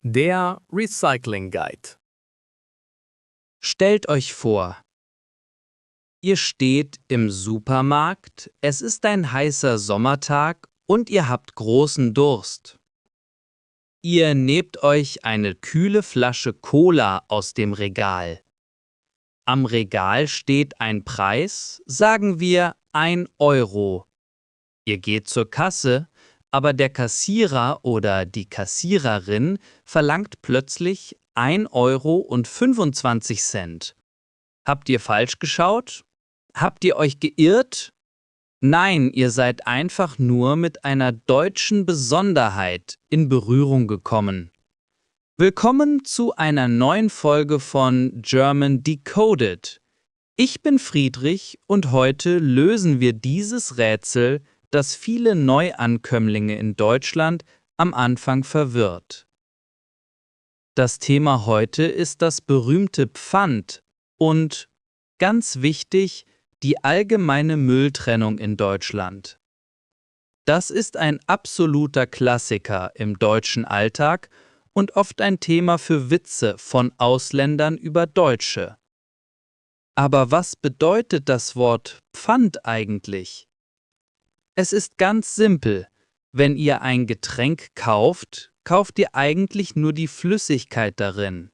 Der Recycling Guide. Stellt euch vor, ihr steht im Supermarkt, es ist ein heißer Sommertag und ihr habt großen Durst. Ihr nehmt euch eine kühle Flasche Cola aus dem Regal. Am Regal steht ein Preis, sagen wir 1 Euro. Ihr geht zur Kasse, aber der Kassierer oder die Kassiererin verlangt plötzlich 1,25 Euro. Habt ihr falsch geschaut? Habt ihr euch geirrt? Nein, ihr seid einfach nur mit einer deutschen Besonderheit in Berührung gekommen. Willkommen zu einer neuen Folge von German Decoded. Ich bin Friedrich und heute lösen wir dieses Rätsel, das viele Neuankömmlinge in Deutschland am Anfang verwirrt. Das Thema heute ist das berühmte Pfand und, ganz wichtig, die allgemeine Mülltrennung in Deutschland. Das ist ein absoluter Klassiker im deutschen Alltag und oft ein Thema für Witze von Ausländern über Deutsche. Aber was bedeutet das Wort Pfand eigentlich? Es ist ganz simpel. Wenn ihr ein Getränk kauft, kauft ihr eigentlich nur die Flüssigkeit darin.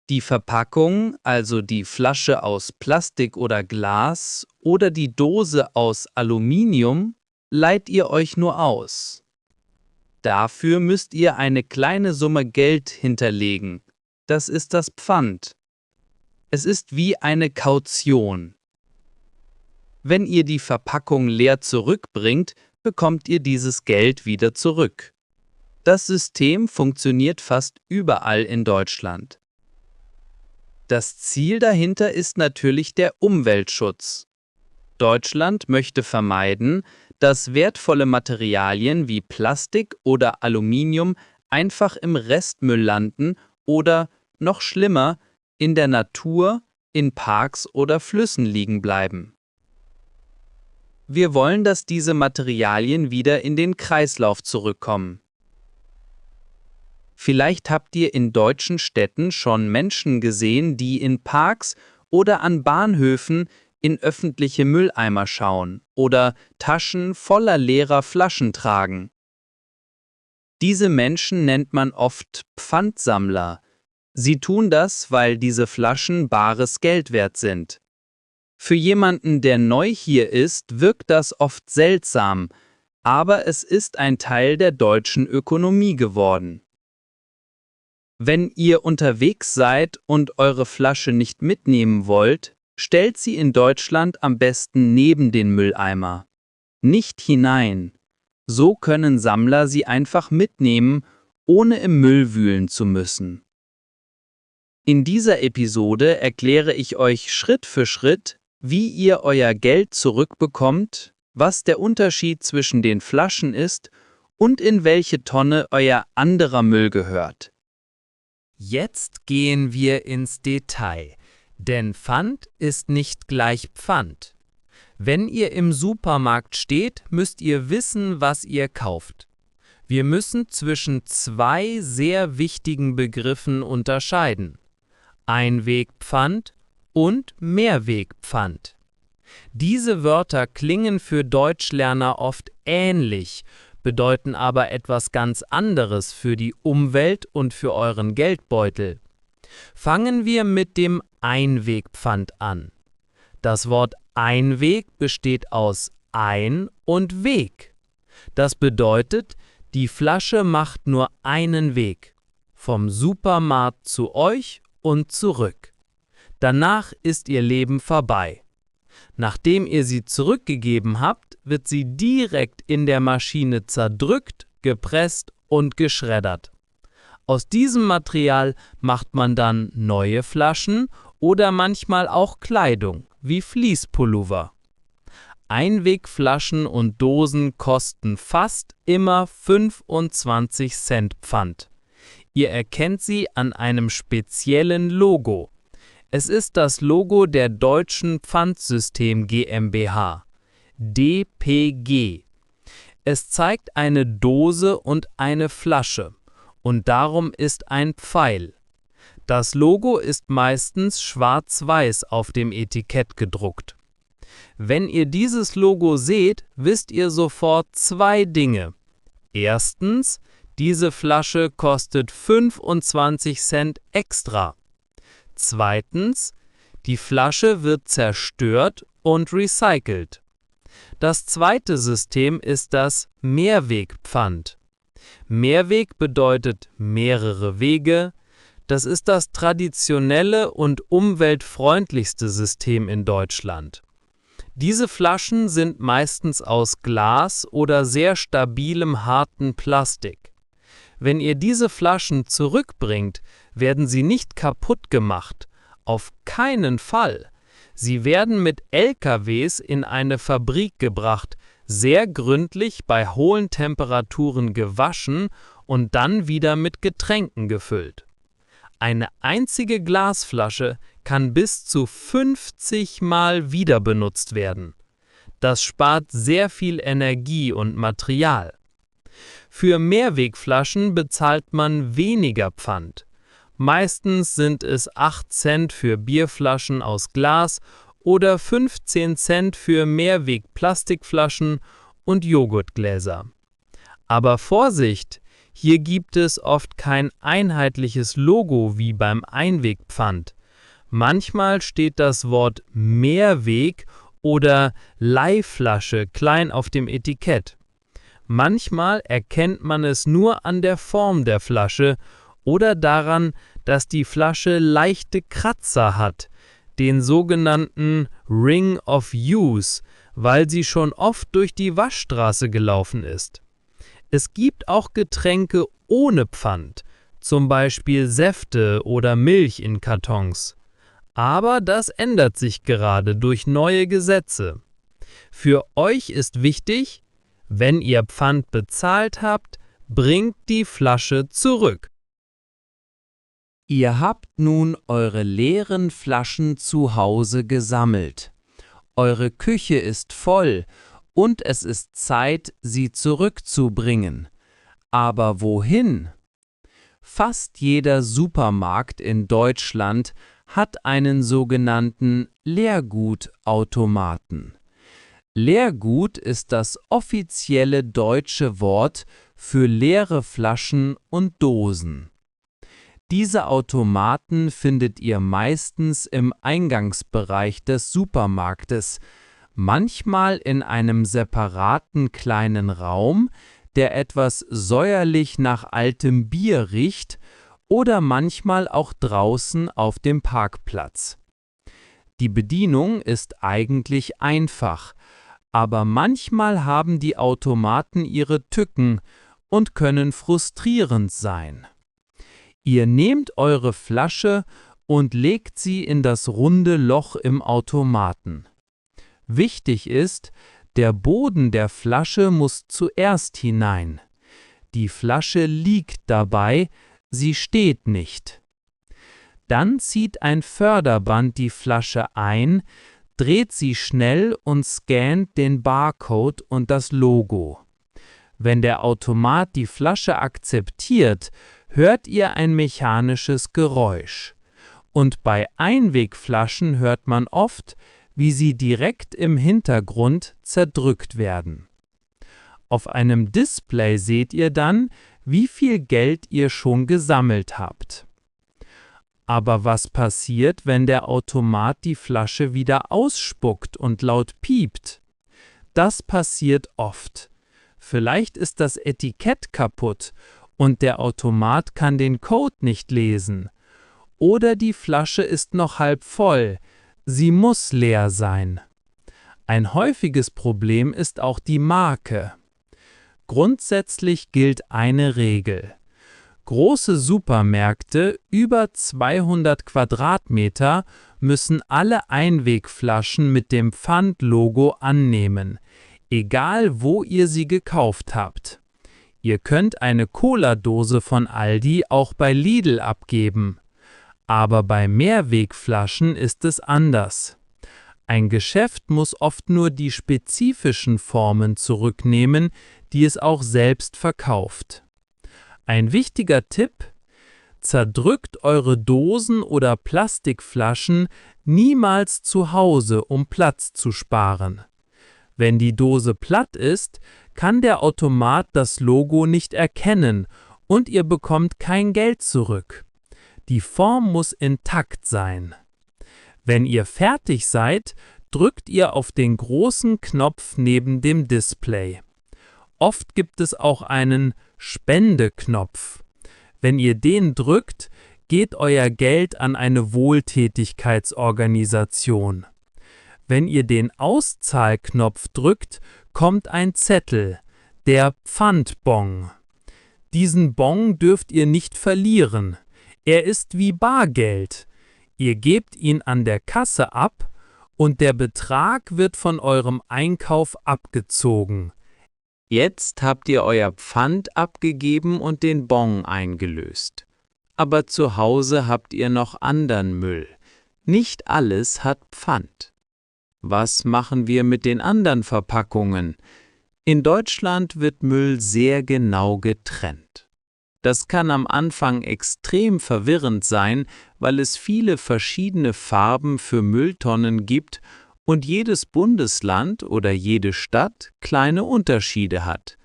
Die Verpackung, also die Flasche aus Plastik oder Glas oder die Dose aus Aluminium, leiht ihr euch nur aus. Dafür müsst ihr eine kleine Summe Geld hinterlegen. Das ist das Pfand. Es ist wie eine Kaution. Wenn ihr die Verpackung leer zurückbringt, bekommt ihr dieses Geld wieder zurück. Das System funktioniert fast überall in Deutschland. Das Ziel dahinter ist natürlich der Umweltschutz. Deutschland möchte vermeiden, dass wertvolle Materialien wie Plastik oder Aluminium einfach im Restmüll landen oder, noch schlimmer, in der Natur, in Parks oder Flüssen liegen bleiben. Wir wollen, dass diese Materialien wieder in den Kreislauf zurückkommen. Vielleicht habt ihr in deutschen Städten schon Menschen gesehen, die in Parks oder an Bahnhöfen in öffentliche Mülleimer schauen oder Taschen voller leerer Flaschen tragen. Diese Menschen nennt man oft Pfandsammler. Sie tun das, weil diese Flaschen bares Geld wert sind. Für jemanden, der neu hier ist, wirkt das oft seltsam, aber es ist ein Teil der deutschen Ökonomie geworden. Wenn ihr unterwegs seid und eure Flasche nicht mitnehmen wollt, stellt sie in Deutschland am besten neben den Mülleimer. Nicht hinein. So können Sammler sie einfach mitnehmen, ohne im Müll wühlen zu müssen. In dieser Episode erkläre ich euch Schritt für Schritt, wie ihr euer Geld zurückbekommt, was der Unterschied zwischen den Flaschen ist und in welche Tonne euer anderer Müll gehört. Jetzt gehen wir ins Detail, denn Pfand ist nicht gleich Pfand. Wenn ihr im Supermarkt steht, müsst ihr wissen, was ihr kauft. Wir müssen zwischen zwei sehr wichtigen Begriffen unterscheiden: Einwegpfand und Mehrwegpfand. Diese Wörter klingen für Deutschlerner oft ähnlich, bedeuten aber etwas ganz anderes für die Umwelt und für euren Geldbeutel. Fangen wir mit dem Einwegpfand an. Das Wort Einweg besteht aus Ein und Weg. Das bedeutet, die Flasche macht nur einen Weg, vom Supermarkt zu euch und zurück. Danach ist ihr Leben vorbei. Nachdem ihr sie zurückgegeben habt, wird sie direkt in der Maschine zerdrückt, gepresst und geschreddert. Aus diesem Material macht man dann neue Flaschen oder manchmal auch Kleidung, wie Fleece-Pullover. Einwegflaschen und Dosen kosten fast immer 25 Cent Pfand. Ihr erkennt sie an einem speziellen Logo. Es ist das Logo der Deutschen Pfandsystem GmbH, DPG. Es zeigt eine Dose und eine Flasche und darum ist ein Pfeil. Das Logo ist meistens schwarz-weiß auf dem Etikett gedruckt. Wenn ihr dieses Logo seht, wisst ihr sofort zwei Dinge. Erstens, diese Flasche kostet 25 Cent extra. Zweitens, die Flasche wird zerstört und recycelt. Das zweite System ist das Mehrwegpfand. Mehrweg bedeutet mehrere Wege. Das ist das traditionelle und umweltfreundlichste System in Deutschland. Diese Flaschen sind meistens aus Glas oder sehr stabilem harten Plastik. Wenn ihr diese Flaschen zurückbringt, werden sie nicht kaputt gemacht. Auf keinen Fall. Sie werden mit LKWs in eine Fabrik gebracht, sehr gründlich bei hohen Temperaturen gewaschen und dann wieder mit Getränken gefüllt. Eine einzige Glasflasche kann bis zu 50 Mal wieder benutzt werden. Das spart sehr viel Energie und Material. Für Mehrwegflaschen bezahlt man weniger Pfand. Meistens sind es 8 Cent für Bierflaschen aus Glas oder 15 Cent für Mehrweg-Plastikflaschen und Joghurtgläser. Aber Vorsicht! Hier gibt es oft kein einheitliches Logo wie beim Einwegpfand. Manchmal steht das Wort Mehrweg oder Leihflasche klein auf dem Etikett. Manchmal erkennt man es nur an der Form der Flasche oder daran, dass die Flasche leichte Kratzer hat, den sogenannten Ring of Use, weil sie schon oft durch die Waschstraße gelaufen ist. Es gibt auch Getränke ohne Pfand, zum Beispiel Säfte oder Milch in Kartons. Aber das ändert sich gerade durch neue Gesetze. Für euch ist wichtig, wenn ihr Pfand bezahlt habt, bringt die Flasche zurück. Ihr habt nun eure leeren Flaschen zu Hause gesammelt. Eure Küche ist voll und es ist Zeit, sie zurückzubringen. Aber wohin? Fast jeder Supermarkt in Deutschland hat einen sogenannten Leergutautomaten. Leergut ist das offizielle deutsche Wort für leere Flaschen und Dosen. Diese Automaten findet ihr meistens im Eingangsbereich des Supermarktes, manchmal in einem separaten kleinen Raum, der etwas säuerlich nach altem Bier riecht, oder manchmal auch draußen auf dem Parkplatz. Die Bedienung ist eigentlich einfach, aber manchmal haben die Automaten ihre Tücken und können frustrierend sein. Ihr nehmt eure Flasche und legt sie in das runde Loch im Automaten. Wichtig ist, der Boden der Flasche muss zuerst hinein. Die Flasche liegt dabei, sie steht nicht. Dann zieht ein Förderband die Flasche ein, dreht sie schnell und scannt den Barcode und das Logo. Wenn der Automat die Flasche akzeptiert, hört ihr ein mechanisches Geräusch. Und bei Einwegflaschen hört man oft, wie sie direkt im Hintergrund zerdrückt werden. Auf einem Display seht ihr dann, wie viel Geld ihr schon gesammelt habt. Aber was passiert, wenn der Automat die Flasche wieder ausspuckt und laut piept? Das passiert oft. Vielleicht ist das Etikett kaputt und der Automat kann den Code nicht lesen. Oder die Flasche ist noch halb voll, sie muss leer sein. Ein häufiges Problem ist auch die Marke. Grundsätzlich gilt eine Regel. Große Supermärkte über 200 Quadratmeter müssen alle Einwegflaschen mit dem Pfandlogo annehmen, egal wo ihr sie gekauft habt. Ihr könnt eine Cola-Dose von Aldi auch bei Lidl abgeben. Aber bei Mehrwegflaschen ist es anders. Ein Geschäft muss oft nur die spezifischen Formen zurücknehmen, die es auch selbst verkauft. Ein wichtiger Tipp: Zerdrückt eure Dosen oder Plastikflaschen niemals zu Hause, um Platz zu sparen. Wenn die Dose platt ist, kann der Automat das Logo nicht erkennen und ihr bekommt kein Geld zurück. Die Form muss intakt sein. Wenn ihr fertig seid, drückt ihr auf den großen Knopf neben dem Display. Oft gibt es auch einen Spendeknopf. Wenn ihr den drückt, geht euer Geld an eine Wohltätigkeitsorganisation. Wenn ihr den Auszahlknopf drückt, kommt ein Zettel, der Pfandbon. Diesen Bon dürft ihr nicht verlieren. Er ist wie Bargeld. Ihr gebt ihn an der Kasse ab und der Betrag wird von eurem Einkauf abgezogen. Jetzt habt ihr euer Pfand abgegeben und den Bon eingelöst. Aber zu Hause habt ihr noch anderen Müll. Nicht alles hat Pfand. Was machen wir mit den anderen Verpackungen? In Deutschland wird Müll sehr genau getrennt. Das kann am Anfang extrem verwirrend sein, weil es viele verschiedene Farben für Mülltonnen gibt und jedes Bundesland oder jede Stadt kleine Unterschiede hat.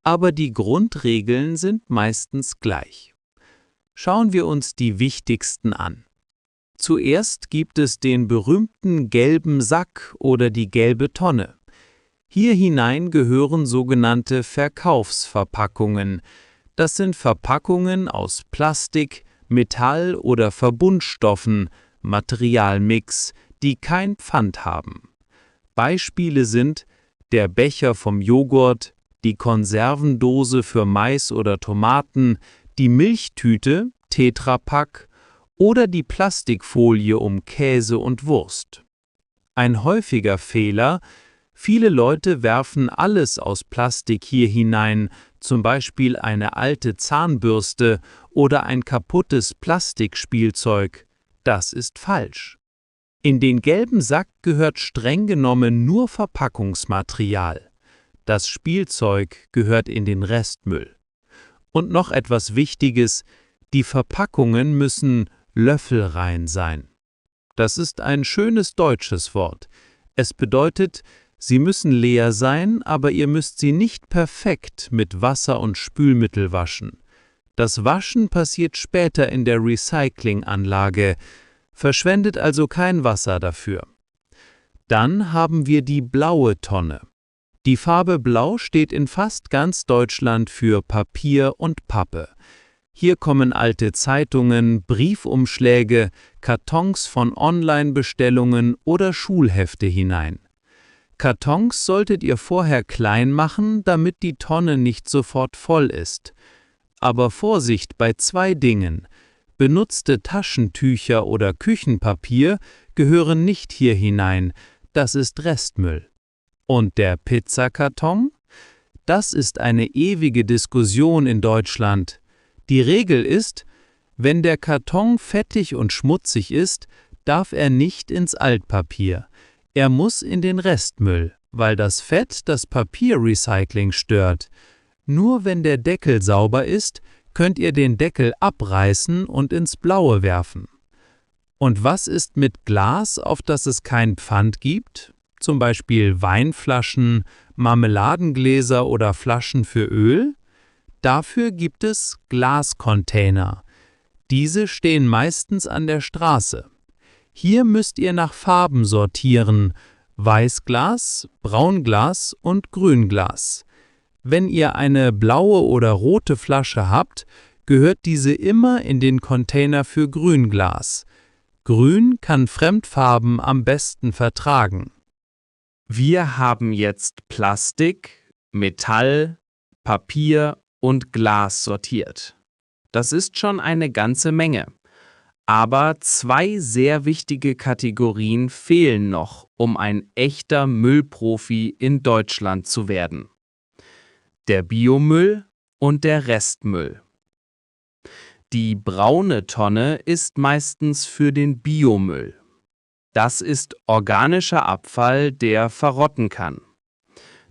Aber die Grundregeln sind meistens gleich. Schauen wir uns die wichtigsten an. Zuerst gibt es den berühmten gelben Sack oder die gelbe Tonne. Hier hinein gehören sogenannte Verkaufsverpackungen. Das sind Verpackungen aus Plastik, Metall oder Verbundstoffen, Materialmix, die kein Pfand haben. Beispiele sind der Becher vom Joghurt, die Konservendose für Mais oder Tomaten, die Milchtüte, Tetra Pak oder die Plastikfolie um Käse und Wurst. Ein häufiger Fehler: Viele Leute werfen alles aus Plastik hier hinein, zum Beispiel eine alte Zahnbürste oder ein kaputtes Plastikspielzeug. Das ist falsch. In den gelben Sack gehört streng genommen nur Verpackungsmaterial. Das Spielzeug gehört in den Restmüll. Und noch etwas Wichtiges: Die Verpackungen müssen löffelrein sein. Das ist ein schönes deutsches Wort. Es bedeutet, sie müssen leer sein, aber ihr müsst sie nicht perfekt mit Wasser und Spülmittel waschen. Das Waschen passiert später in der Recyclinganlage. Verschwendet also kein Wasser dafür. Dann haben wir die blaue Tonne. Die Farbe Blau steht in fast ganz Deutschland für Papier und Pappe. Hier kommen alte Zeitungen, Briefumschläge, Kartons von Online-Bestellungen oder Schulhefte hinein. Kartons solltet ihr vorher klein machen, damit die Tonne nicht sofort voll ist. Aber Vorsicht bei 2 Dingen: Benutzte Taschentücher oder Küchenpapier gehören nicht hier hinein, das ist Restmüll. Und der Pizzakarton? Das ist eine ewige Diskussion in Deutschland. Die Regel ist: Wenn der Karton fettig und schmutzig ist, darf er nicht ins Altpapier. Er muss in den Restmüll, weil das Fett das Papierrecycling stört. Nur wenn der Deckel sauber ist, könnt ihr den Deckel abreißen und ins Blaue werfen. Und was ist mit Glas, auf das es kein Pfand gibt? Zum Beispiel Weinflaschen, Marmeladengläser oder Flaschen für Öl? Dafür gibt es Glascontainer. Diese stehen meistens an der Straße. Hier müsst ihr nach Farben sortieren: Weißglas, Braunglas und Grünglas. Wenn ihr eine blaue oder rote Flasche habt, gehört diese immer in den Container für Grünglas. Grün kann Fremdfarben am besten vertragen. Wir haben jetzt Plastik, Metall, Papier und Glas sortiert. Das ist schon eine ganze Menge. Aber 2 sehr wichtige Kategorien fehlen noch, um ein echter Müllprofi in Deutschland zu werden: Der Biomüll und der Restmüll. Die braune Tonne ist meistens für den Biomüll. Das ist organischer Abfall, der verrotten kann.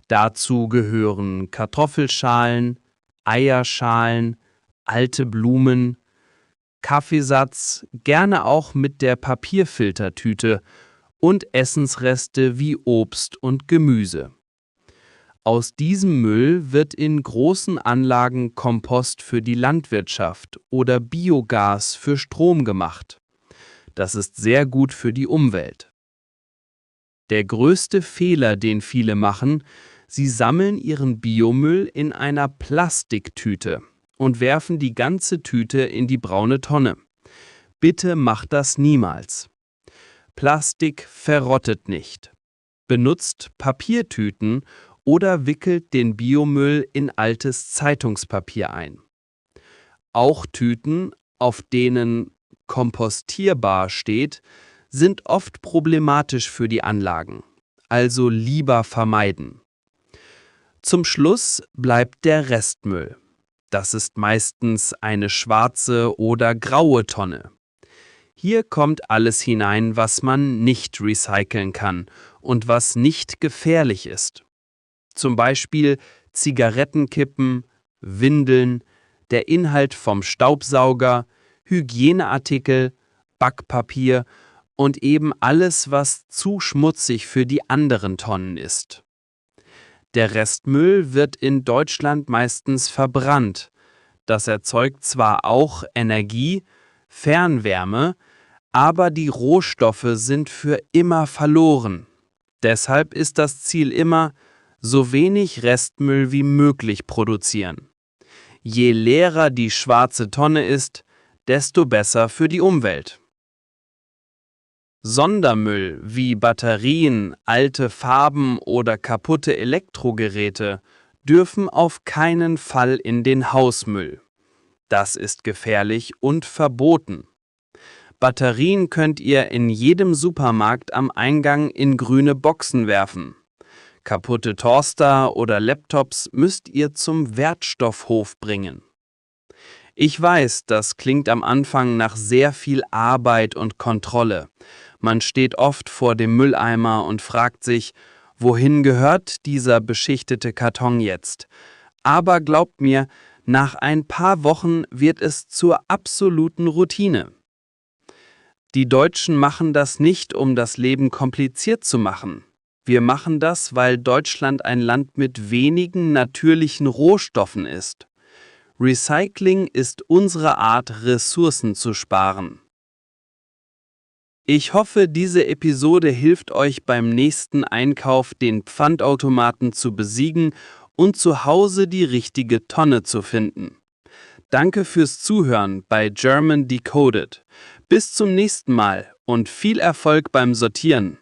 Dazu gehören Kartoffelschalen, Eierschalen, alte Blumen, Kaffeesatz, gerne auch mit der Papierfiltertüte und Essensreste wie Obst und Gemüse. Aus diesem Müll wird in großen Anlagen Kompost für die Landwirtschaft oder Biogas für Strom gemacht. Das ist sehr gut für die Umwelt. Der größte Fehler, den viele machen, sie sammeln ihren Biomüll in einer Plastiktüte und werfen die ganze Tüte in die braune Tonne. Bitte macht das niemals. Plastik verrottet nicht. Benutzt Papiertüten oder wickelt den Biomüll in altes Zeitungspapier ein. Auch Tüten, auf denen kompostierbar steht, sind oft problematisch für die Anlagen, also lieber vermeiden. Zum Schluss bleibt der Restmüll. Das ist meistens eine schwarze oder graue Tonne. Hier kommt alles hinein, was man nicht recyceln kann und was nicht gefährlich ist. Zum Beispiel Zigarettenkippen, Windeln, der Inhalt vom Staubsauger, Hygieneartikel, Backpapier und eben alles, was zu schmutzig für die anderen Tonnen ist. Der Restmüll wird in Deutschland meistens verbrannt. Das erzeugt zwar auch Energie, Fernwärme, aber die Rohstoffe sind für immer verloren. Deshalb ist das Ziel immer, so wenig Restmüll wie möglich produzieren. Je leerer die schwarze Tonne ist, desto besser für die Umwelt. Sondermüll wie Batterien, alte Farben oder kaputte Elektrogeräte dürfen auf keinen Fall in den Hausmüll. Das ist gefährlich und verboten. Batterien könnt ihr in jedem Supermarkt am Eingang in grüne Boxen werfen. Kaputte Toaster oder Laptops müsst ihr zum Wertstoffhof bringen. Ich weiß, das klingt am Anfang nach sehr viel Arbeit und Kontrolle. Man steht oft vor dem Mülleimer und fragt sich, wohin gehört dieser beschichtete Karton jetzt? Aber glaubt mir, nach ein paar Wochen wird es zur absoluten Routine. Die Deutschen machen das nicht, um das Leben kompliziert zu machen. Wir machen das, weil Deutschland ein Land mit wenigen natürlichen Rohstoffen ist. Recycling ist unsere Art, Ressourcen zu sparen. Ich hoffe, diese Episode hilft euch beim nächsten Einkauf, den Pfandautomaten zu besiegen und zu Hause die richtige Tonne zu finden. Danke fürs Zuhören bei German Decoded. Bis zum nächsten Mal und viel Erfolg beim Sortieren.